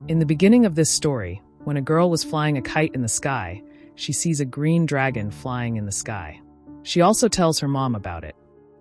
In the beginning of this story, when a girl was flying a kite in the sky, she sees a green dragon flying in the sky. She also tells her mom about it.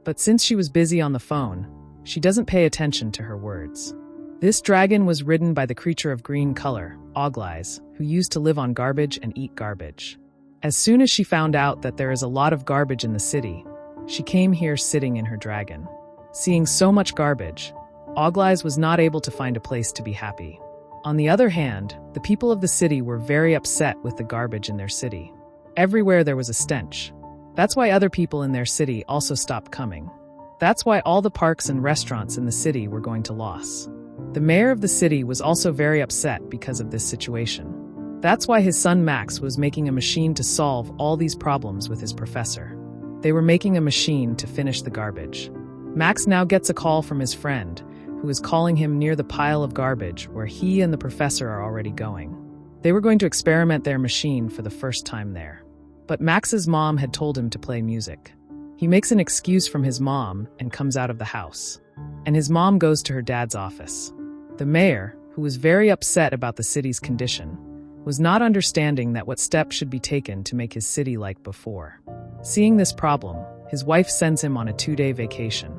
But since she was busy on the phone, she doesn't pay attention to her words. This dragon was ridden by the creature of green color, Ogglies, who used to live on garbage and eat garbage. As soon as she found out that there is a lot of garbage in the city, she came here sitting in her dragon. Seeing so much garbage, Ogglies was not able to find a place to be happy. On the other hand, the people of the city were very upset with the garbage in their city. Everywhere there was a stench. That's why other people in their city also stopped coming. That's why all the parks and restaurants in the city were going to loss. The mayor of the city was also very upset because of this situation. That's why his son Max was making a machine to solve all these problems with his professor. They were making a machine to finish the garbage. Max now gets a call from his friend, who is calling him near the pile of garbage where he and the professor are already going. They were going to experiment their machine for the first time there. But Max's mom had told him to play music. He makes an excuse from his mom and comes out of the house. And his mom goes to her dad's office. The mayor, who was very upset about the city's condition, was not understanding that what steps should be taken to make his city like before. Seeing this problem, his wife sends him on a 2-day vacation.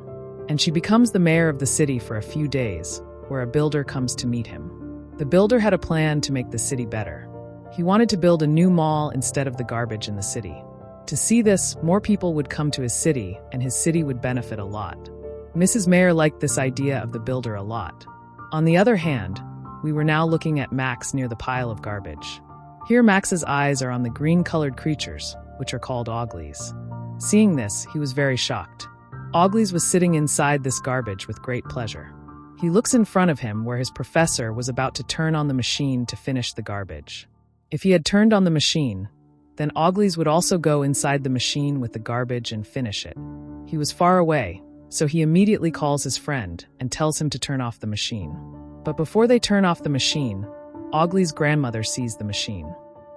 And she becomes the mayor of the city for a few days, where a builder comes to meet him. The builder had a plan to make the city better. He wanted to build a new mall instead of the garbage in the city. To see this, more people would come to his city, and his city would benefit a lot. Mrs. Mayor liked this idea of the builder a lot. On the other hand, we were now looking at Max near the pile of garbage. Here Max's eyes are on the green-colored creatures, which are called Ogglies. Seeing this, he was very shocked. Ogglies was sitting inside this garbage with great pleasure. He looks in front of him where his professor was about to turn on the machine to finish the garbage. If he had turned on the machine, then Ogglies would also go inside the machine with the garbage and finish it. He was far away, so he immediately calls his friend and tells him to turn off the machine. But before they turn off the machine, Ogglies' grandmother sees the machine.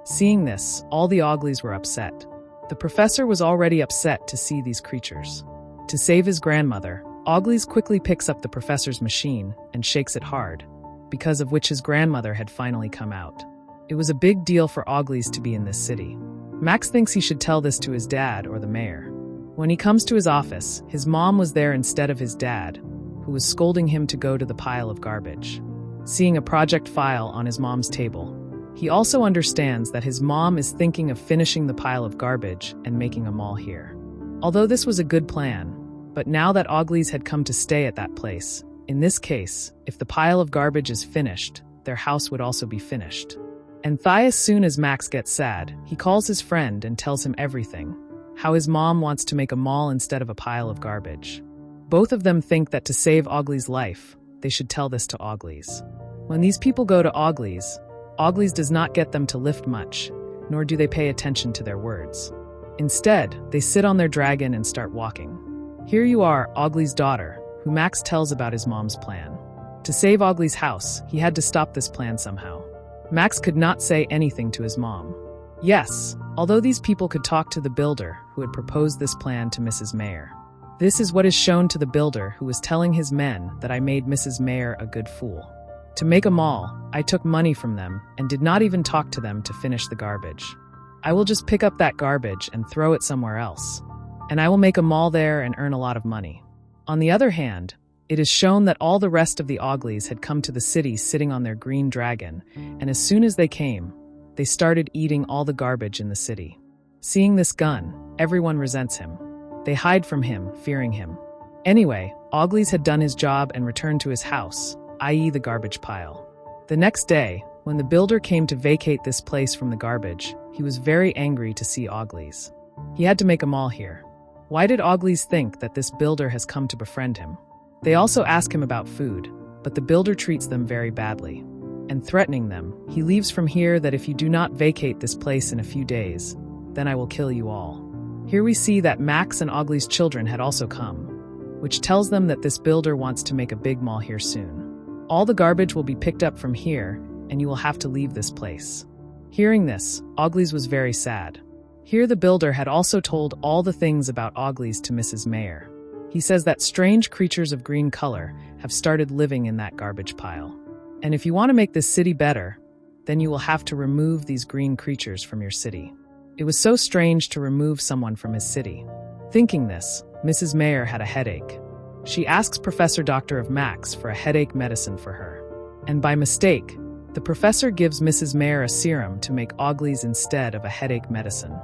Seeing this, all the Ogglies were upset. The professor was already upset to see these creatures. To save his grandmother, Ogglies quickly picks up the professor's machine and shakes it hard, because of which his grandmother had finally come out. It was a big deal for Ogglies to be in this city. Max thinks he should tell this to his dad or the mayor. When he comes to his office, his mom was there instead of his dad, who was scolding him to go to the pile of garbage. Seeing a project file on his mom's table, he also understands that his mom is thinking of finishing the pile of garbage and making a mall here. Although this was a good plan, but now that Ogglies had come to stay at that place, in this case, if the pile of garbage is finished, their house would also be finished. And as soon as Max gets sad, he calls his friend and tells him everything, how his mom wants to make a mall instead of a pile of garbage. Both of them think that to save Ogglies' life, they should tell this to Ogglies. When these people go to Ogglies, Ogglies does not get them to lift much, nor do they pay attention to their words. Instead, they sit on their dragon and start walking. Here you are, Ogglies' daughter, who Max tells about his mom's plan. To save Ogglies' house, he had to stop this plan somehow. Max could not say anything to his mom. Yes, although these people could talk to the builder who had proposed this plan to Mrs. Mayor. This is what is shown to the builder who was telling his men that I made Mrs. Mayor a good fool. To make a mall, I took money from them and did not even talk to them to finish the garbage. I will just pick up that garbage and throw it somewhere else. And I will make a mall there and earn a lot of money. On the other hand, it is shown that all the rest of the Ogglies had come to the city sitting on their green dragon, and as soon as they came, they started eating all the garbage in the city. Seeing this gun, everyone resents him. They hide from him, fearing him. Anyway, Ogglies had done his job and returned to his house, i.e. the garbage pile. The next day, when the builder came to vacate this place from the garbage, he was very angry to see Ogglies. He had to make a mall here. Why did Ogglies think that this builder has come to befriend him? They also ask him about food, but the builder treats them very badly. And threatening them, he leaves from here that if you do not vacate this place in a few days, then I will kill you all. Here we see that Max and Ogglies' children had also come, which tells them that this builder wants to make a big mall here soon. All the garbage will be picked up from here, and you will have to leave this place. Hearing this, Ogglies was very sad. Here the builder had also told all the things about Ogglies to Mrs. Mayor. He says that strange creatures of green color have started living in that garbage pile. And if you want to make this city better, then you will have to remove these green creatures from your city. It was so strange to remove someone from his city. Thinking this, Mrs. Mayor had a headache. She asks Professor Dr. of Max for a headache medicine for her. And by mistake, the professor gives Mrs. Mayor a serum to make Ogglies instead of a headache medicine.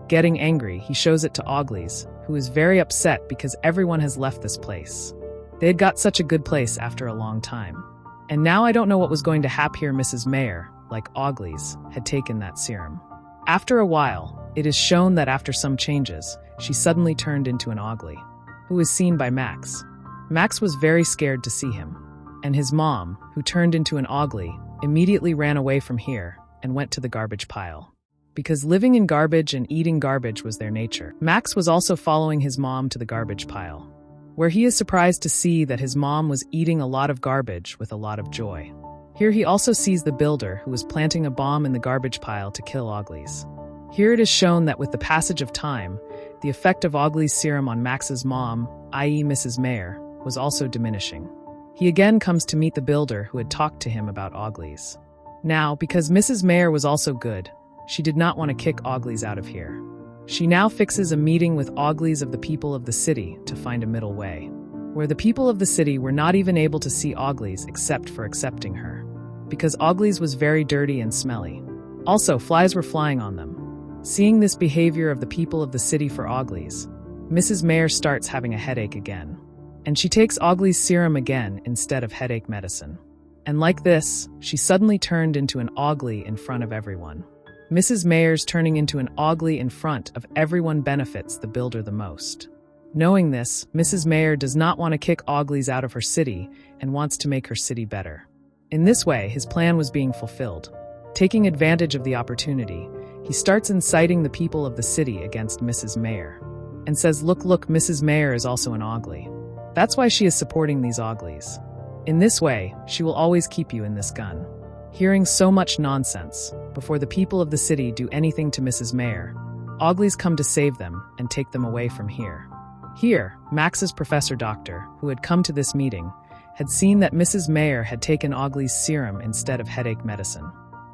Getting angry, he shows it to Ogglies, who is very upset because everyone has left this place. They had got such a good place after a long time. And now I don't know what was going to happen here. Mrs. Mayor, like Ogglies, had taken that serum. After a while, it is shown that after some changes, she suddenly turned into an Ogglie, who is seen by Max. Max was very scared to see him, and his mom, who turned into an Ogglie, immediately ran away from here and went to the garbage pile. Because living in garbage and eating garbage was their nature, Max was also following his mom to the garbage pile, where he is surprised to see that his mom was eating a lot of garbage with a lot of joy. Here he also sees the builder who was planting a bomb in the garbage pile to kill Ogglies. Here it is shown that with the passage of time, the effect of Ogglie's serum on Max's mom, i.e. Mrs. Mayor, was also diminishing. He again comes to meet the builder who had talked to him about Ogglies. Now, because Mrs. Mayor was also good, she did not want to kick Ogglies out of here. She now fixes a meeting with Ogglies of the people of the city to find a middle way, where the people of the city were not even able to see Ogglies except for accepting her, because Ogglies was very dirty and smelly. Also, flies were flying on them. Seeing this behavior of the people of the city for Ogglies, Mrs. Mayor starts having a headache again, and she takes Ogglie's serum again instead of headache medicine. And like this, she suddenly turned into an Ogglie in front of everyone. Mrs. Mayor's turning into an Ogglie in front of everyone benefits the builder the most. Knowing this, Mrs. Mayor does not want to kick Ogglies out of her city and wants to make her city better. In this way, his plan was being fulfilled. Taking advantage of the opportunity, he starts inciting the people of the city against Mrs. Mayor, and says, look, Mrs. Mayor is also an Ogglie. That's why she is supporting these Ogglies. In this way, she will always keep you in this gun. Hearing so much nonsense, before the people of the city do anything to Mrs. Mayor, Ogglies come to save them and take them away from here. Here, Max's professor doctor, who had come to this meeting, had seen that Mrs. Mayor had taken Ogglie's serum instead of headache medicine.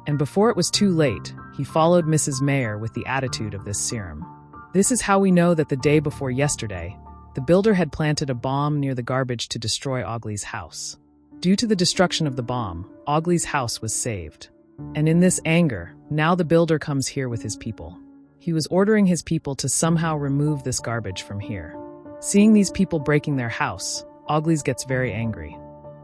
And before it was too late, he followed Mrs. Mayor with the attitude of this serum. This is how we know that the day before yesterday, the builder had planted a bomb near the garbage to destroy Ogglie's house. Due to the destruction of the bomb, Ogglie's house was saved. And in this anger, now the builder comes here with his people. He was ordering his people to somehow remove this garbage from here. Seeing these people breaking their house, Ogglies gets very angry.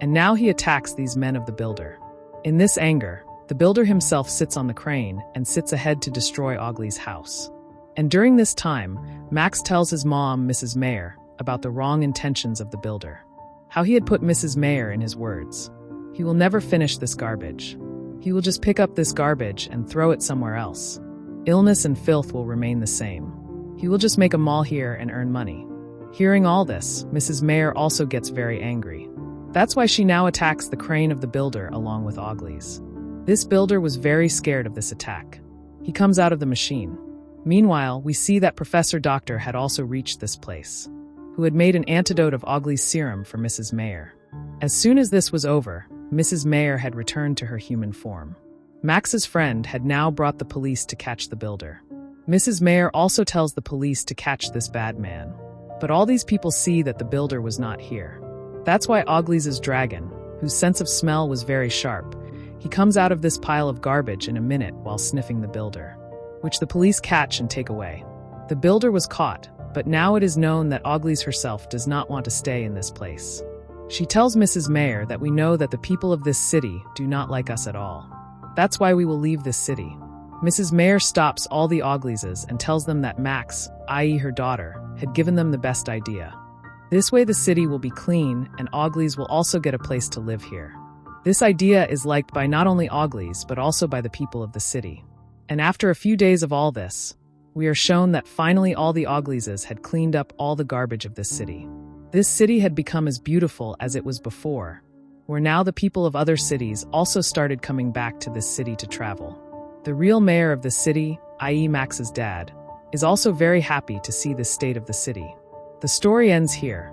And now he attacks these men of the builder. In this anger, the builder himself sits on the crane and sits ahead to destroy Ogglie's house. And during this time, Max tells his mom, Mrs. Mayor, about the wrong intentions of the builder. How he had put Mrs. Mayor in his words. He will never finish this garbage. He will just pick up this garbage and throw it somewhere else. Illness and filth will remain the same. He will just make a mall here and earn money. Hearing all this, Mrs. Mayor also gets very angry. That's why she now attacks the crane of the builder along with Ogglies. This builder was very scared of this attack. He comes out of the machine. Meanwhile, we see that Professor Doctor had also reached this place, who had made an antidote of Ogglie's serum for Mrs. Mayor. As soon as this was over, Mrs. Mayor had returned to her human form. Max's friend had now brought the police to catch the builder. Mrs. Mayor also tells the police to catch this bad man. But all these people see that the builder was not here. That's why Ogglies' dragon, whose sense of smell was very sharp, he comes out of this pile of garbage in a minute while sniffing the builder, which the police catch and take away. The builder was caught, but now it is known that Ogglies herself does not want to stay in this place. She tells Mrs. Mayor that we know that the people of this city do not like us at all. That's why we will leave this city. Mrs. Mayor stops all the Ogglieses and tells them that Max, i.e. her daughter, had given them the best idea. This way the city will be clean and Ogglies will also get a place to live here. This idea is liked by not only Ogglies but also by the people of the city. And after a few days of all this, we are shown that finally all the Ogglieses had cleaned up all the garbage of this city. This city had become as beautiful as it was before, where now the people of other cities also started coming back to this city to travel. The real mayor of the city, i.e. Max's dad, is also very happy to see this state of the city. The story ends here,